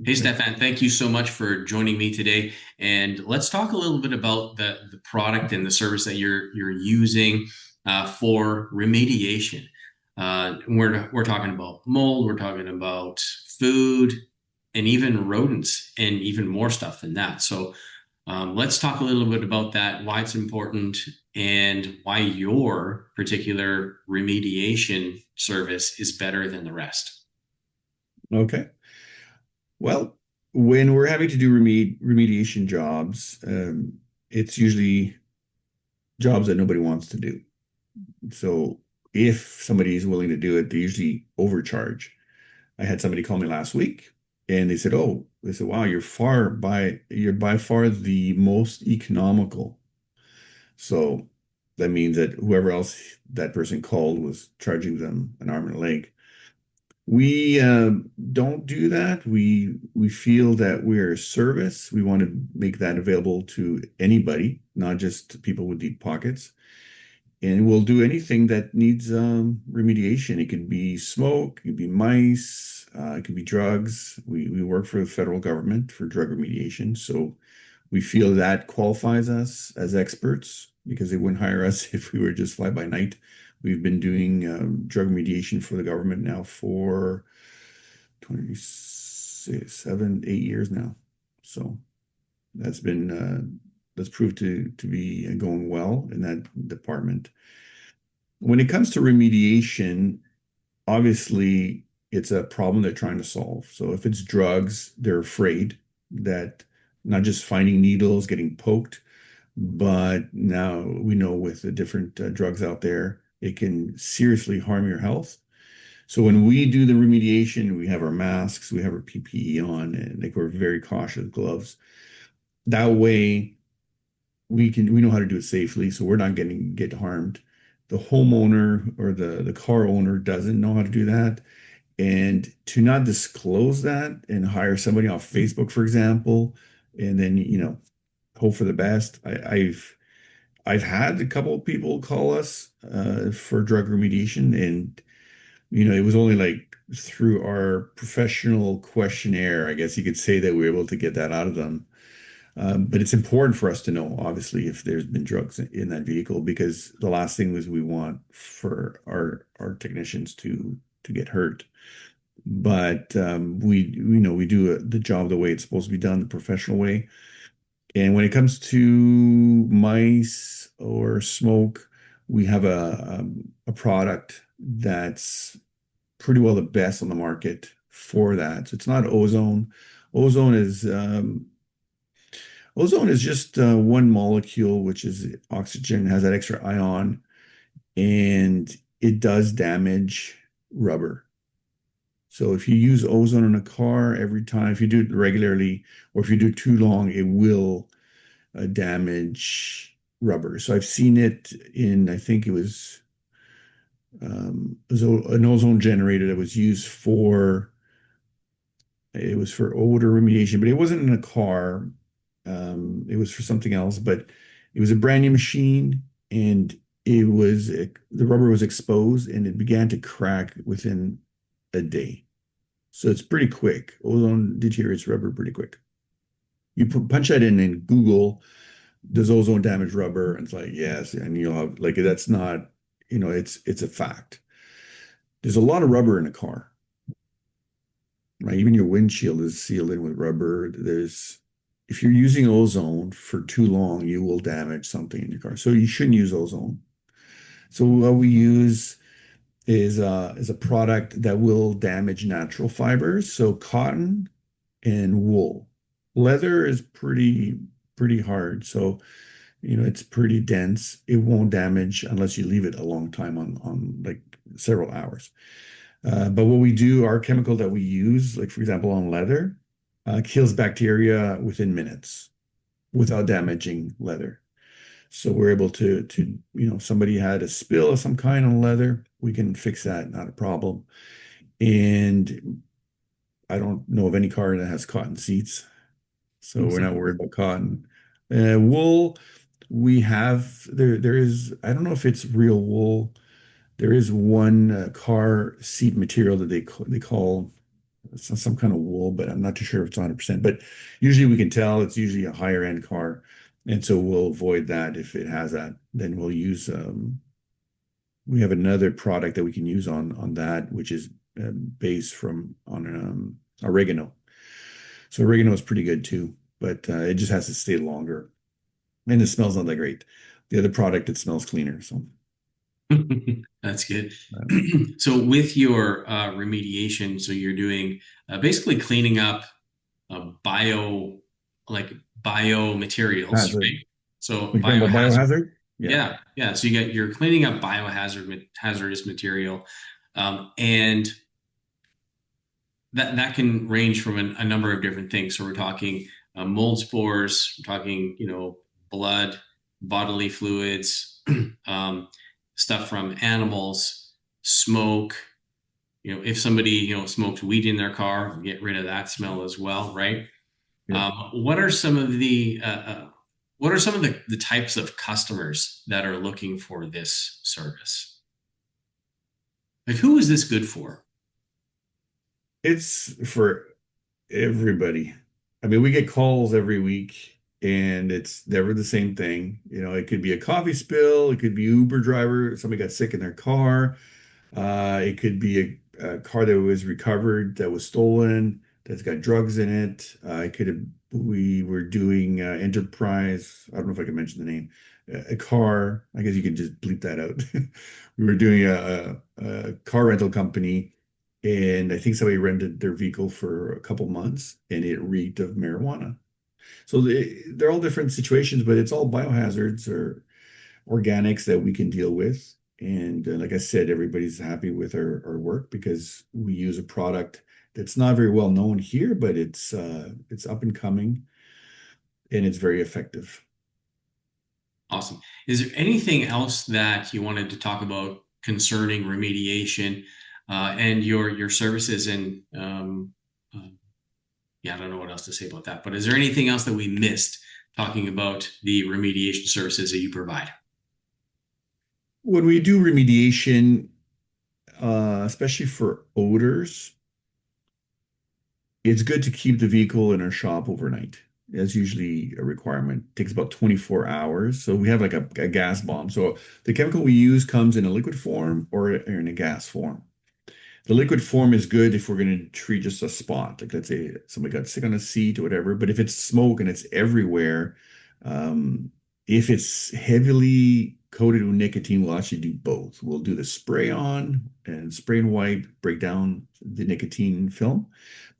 Hey, Stefan, thank you so much for joining me today. And let's talk a little bit about the product and the service that you're using for remediation. We're talking about mold, we're talking about food, and even rodents, and even more stuff than that. So let's talk a little bit about that, why it's important, and why your particular remediation service is better than the rest. Okay. Well, when we're having to do remediation jobs, it's usually jobs that nobody wants to do. So if somebody is willing to do it, they usually overcharge. I had somebody call me last week and they said, "Oh, they said, wow, you're by far the most economical." So that means that whoever else that person called was charging them an arm and a leg. We don't do that. We feel that we're a service. We want to make that available to anybody, not just people with deep pockets. And we'll do anything that needs remediation. It could be smoke, it could be mice, it could be drugs. We work for the federal government for drug remediation, so we feel that qualifies us as experts because they wouldn't hire us if we were just fly by night. We've been doing drug remediation for the government now for 27, 8 years now. So that's been that's proved to be going well in that department. When it comes to remediation, obviously it's a problem they're trying to solve. So if it's drugs, they're afraid that not just finding needles, getting poked, but now we know with the different drugs out there, it can seriously harm your health. So when we do the remediation, we have our masks, we have our PPE on, and like we're very cautious gloves. That way we know how to do it safely, so we're not get harmed. The homeowner or the car owner doesn't know how to do that. And to not disclose that and hire somebody off Facebook, for example, and then hope for the best. I've had a couple of people call us for drug remediation, and it was only like through our professional questionnaire, I guess you could say, that we were able to get that out of them. But it's important for us to know, obviously, if there's been drugs in that vehicle, because the last thing is we want for our technicians to get hurt. But we know we do the job the way it's supposed to be done, the professional way. And when it comes to mice or smoke, we have a product that's pretty well the best on the market for that. So it's not ozone. Ozone is um, Ozone is just one molecule, which is oxygen, has that extra ion, and it does damage rubber. So if you use ozone in a car every time, if you do it regularly, or if you do it too long, it will damage rubber. So I've seen it in, I think it was an ozone generator that was used it was for odor remediation, but it wasn't in a car. It was for something else, but it was a brand new machine, and the rubber was exposed and it began to crack within a day. So it's pretty quick. Ozone deteriorates rubber pretty quick. You punch that in Google, does ozone damage rubber? And it's like, yes. And you'll have like that's not, it's a fact. There's a lot of rubber in a car, right? Even your windshield is sealed in with rubber. If you're using ozone for too long, you will damage something in your car. So you shouldn't use ozone. So what we use is a product that will damage natural fibers. So cotton and wool. Leather is pretty hard. So, it's pretty dense. It won't damage unless you leave it a long time on like several hours. But what we do, our chemical that we use, like for example, on leather, kills bacteria within minutes without damaging leather. So we're able somebody had a spill of some kind on leather, we can fix that, not a problem. And I don't know of any car that has cotton seats, so we're not worried about cotton. Wool, we have there is, I don't know if it's real wool. There is one car seat material that they call some kind of wool, but I'm not too sure if it's 100%. But usually we can tell it's usually a higher end car. And so we'll avoid that if it has that. Then we'll use we have another product that we can use on that, which is based from on oregano. So oregano is pretty good too, but it just has to stay longer, and it smells not that great. The other product, it smells cleaner. So That's good. uh, So with your remediation, so you're doing basically cleaning up bio, like biomaterials, hazard. right? So We're talking about biohazard. biohazard. Yeah. Yeah, yeah. So you're cleaning up hazardous material, and that can range from a number of different things. So we're talking mold spores, we're talking blood, bodily fluids, stuff from animals, smoke. If somebody smokes weed in their car, get rid of that smell as well, right? Yep. What are some of the types of customers that are looking for this service? Like, who is this good for? It's for everybody. I mean, we get calls every week and it's never the same thing. It could be a coffee spill, it could be Uber driver, somebody got sick in their car. It could be a car that was recovered that was stolen, that's got drugs in it. We were doing Enterprise. I don't know if I can mention the name. A car. I guess you can just bleep that out. We were doing a car rental company, and I think somebody rented their vehicle for a couple months, and it reeked of marijuana. So they're all different situations, but it's all biohazards or organics that we can deal with. And like I said, everybody's happy with our work because we use a product that's not very well known here, but it's up and coming and it's very effective. Awesome. Is there anything else that you wanted to talk about concerning remediation and your services? And uh, yeah, I don't know what else to say about that. But is there anything else that we missed talking about the remediation services that you provide? When we do remediation, especially for odors, it's good to keep the vehicle in our shop overnight. That's usually a requirement. It takes about 24 hours. So we have like a gas bomb. So the chemical we use comes in a liquid form or in a gas form. The liquid form is good if we're going to treat just a spot. Like let's say somebody got sick on a seat or whatever. But if it's smoke and it's everywhere, um, if it's heavily coated with nicotine, we'll actually do both. We'll do the spray on and spray and wipe, break down the nicotine film.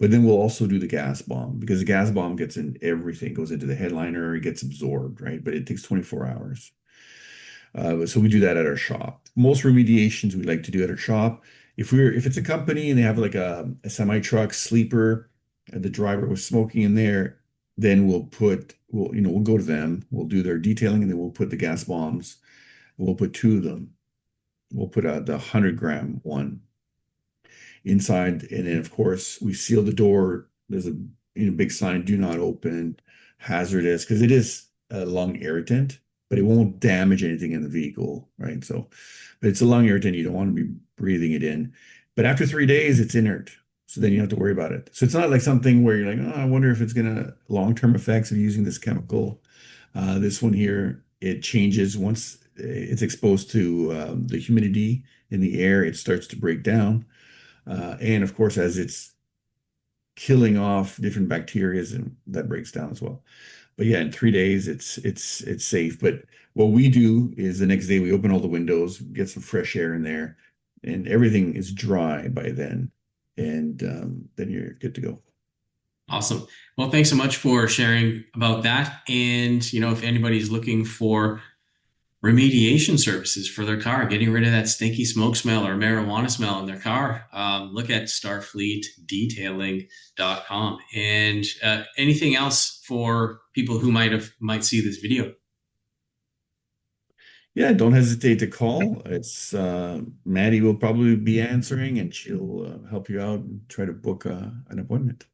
But then we'll also do the gas bomb because the gas bomb gets in everything, goes into the headliner, it gets absorbed, right? But it takes 24 hours. So we do that at our shop. Most remediations we like to do at our shop. If it's a company and they have like a semi truck sleeper and the driver was smoking in there, then we'll go to them. We'll do their detailing and then we'll put the gas bombs. We'll put two of them. We'll put the 100-gram one inside, and then of course we seal the door. There's a big sign, "Do not open, hazardous," because it is a lung irritant, but it won't damage anything in the vehicle, right? So, but it's a lung irritant. You don't want to be breathing it in. But after 3 days, it's inert. So then you don't have to worry about it. So it's not like something where you're like, oh, I wonder if it's gonna long-term effects of using this chemical. This one here, it changes once it's exposed to the humidity in the air, it starts to break down. And of course, as it's killing off different bacteria, and that breaks down as well. But yeah, in 3 days, it's safe. But what we do is the next day we open all the windows, get some fresh air in there, and everything is dry by then, and then you're good to go. Awesome. Well, thanks so much for sharing about that. And if anybody's looking for remediation services for their car, getting rid of that stinky smoke smell or marijuana smell in their car, look at starfleetdetailing.com. And anything else for people who might see this video? Yeah, don't hesitate to call. It's Maddie will probably be answering, and she'll help you out and try to book an appointment.